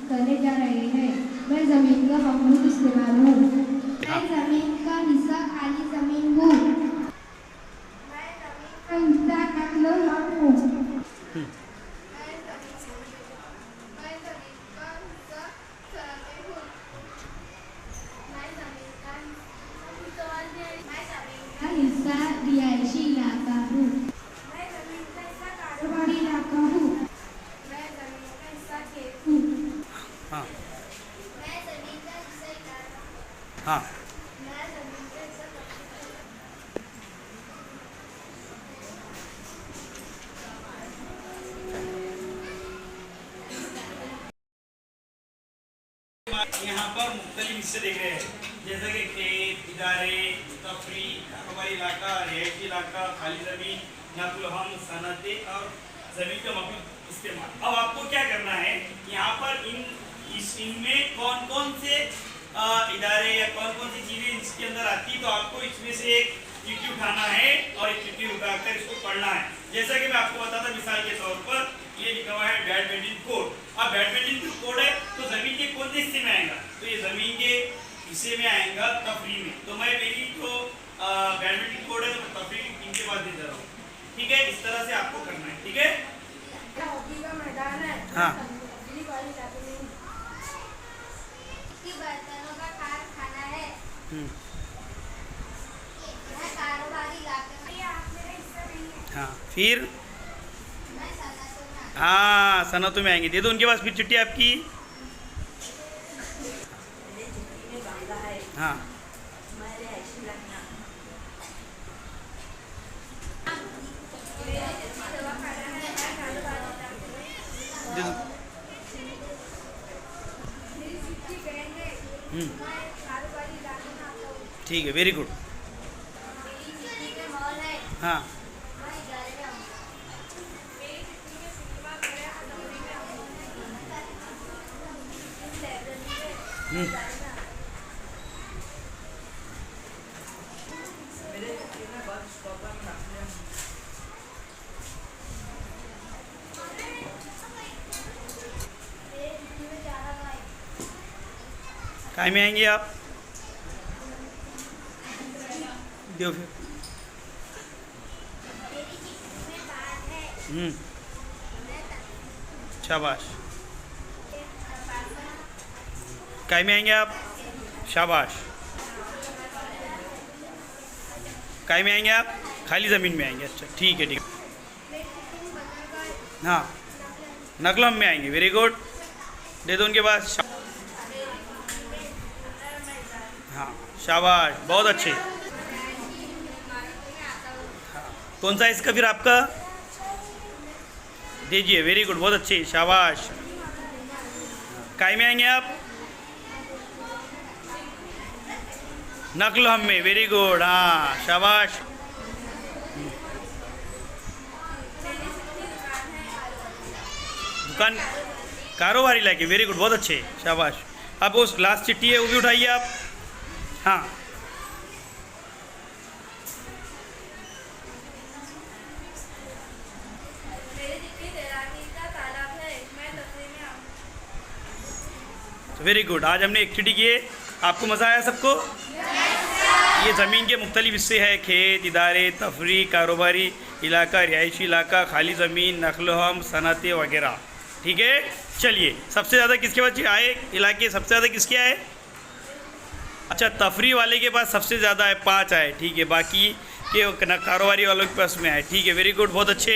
करने जा रहे हैं। मैं जमीन का मखलूक इस्तेमाल हूँ। मैं जमीन का हिस्सा खाली जमीन हूँ। मैं जमीन का हिस्सा नकल हूँ। मैं जमीन का हिस्सा सड़कें हूँ। मैं जमीन का हिस्सा रिहायशी इलाका हूँ। मैं जमीन का हिस्सा कारोबारी इलाका हूँ। मैं जमीन का हिस्सा खेत हूँ। हाँ मैं जमीन का हिस्सा इलाका हूँ। हाँ मैं जमीन का हिस्सा यहाँ पर मुख्तलिफ हिस्से देख रहे हैं, जैसे कि खेत, इदारे, तफरी, कारोबारी इलाका, रिहायशी इलाका, खाली ज़मीन, नक़्ल हम, सनतें और ज़मीन का मखलूक इस्तेमाल। अब आपको क्या करना है, यहाँ पर इनमें कौन कौन से इदारे या कौन कौन सी चीज़ें इसके अंदर आती है, तो आपको इसमें से एक चिट्ठी उठाना है और एक चिट्ठी उठाकर इसको पढ़ना है। जैसा कि मैं आपको बताता मिसाल के तौर पर, ये लिखा हुआ है बैडमिंटन कोड। अब बैडमिंटन जो कोड है तो जमीन के कौन से हिस्से में आएगा, तो ये जमीन के हिस्से में आएगा तफरी में। तो मैं मेरी जो बैडमिंटन कोड है तो तफरी इनके बाद दे दे रहा हूँ। ठीक है, इस तरह से आपको करना है। ठीक है, हॉकी का मैदान है। हाँ बर्तनों का कारखाना है। मैं कारोबारी इलाके में आप मेरा हिस्सा नहीं है। हाँ फिर मैं सनतों में हाँ सनतों में आएंगे, दे दो उनके पास फिर चिट्ठी आपकी। हाँ दे दो। मेरी चिट्ठी बहन है। मैं कारोबारी इलाके में आता हूँ। ठीक है, वेरी गुड। मेरी चिट्ठी में मॉल है। हाँ मैं इजारे में आऊँगा। मेरी चिट्ठी में सिनेमा घर है। दौरी में आऊँगा। लाइब्रेरी में इजारे में आऊँगा। मेरी चिट्ठी में चारा गाय। काय में आएंगे आप, दो फिर। मेरी चिट्ठी में बात है। हम्म, मैं शाबाश। काय में आएंगे आप, शाबाश। काय में आएंगे आप, खाली ज़मीन में आएंगे। अच्छा ठीक है, ठीक है। मेरी चिट्ठी में बदल गाय। हाँ नकलम में आएंगे, वेरी गुड। दे दो उनके पास। हाँ शाबाश, बहुत अच्छे। कौन सा है इसका फिर आपका, दीजिए, वेरी गुड, बहुत अच्छे, शाबाश। काय में आएंगे आप, नकल हम में, वेरी गुड, हाँ शाबाश। दुकान, कारोबारी लाके, वेरी गुड, बहुत अच्छे, शाबाश। अब उस लास्ट चिट्ठी है वो भी उठाइए आप। हाँ मेरी चिट्ठी तैराकी का तालाब है। मैं तफरी में आऊँगा। वेरी गुड, आज हमने एक चिट्ठी की है। आपको मज़ा आया सबको? ये ज़मीन के मुख्तलिफ हिस्से हैं, खेत, इदारे, तफरी, कारोबारी इलाका, रिहायशी इलाका, खाली ज़मीन, नकल हम, सनतें वगैरह। ठीक है, चलिए, सबसे ज़्यादा किसके पास आए इलाके, सबसे ज़्यादा किसके आए? अच्छा, तफरी वाले के पास सबसे ज़्यादा है, 5 आए। ठीक है, बाकी के कारोबारी वालों के पास में आए। ठीक है, वेरी गुड, बहुत अच्छे।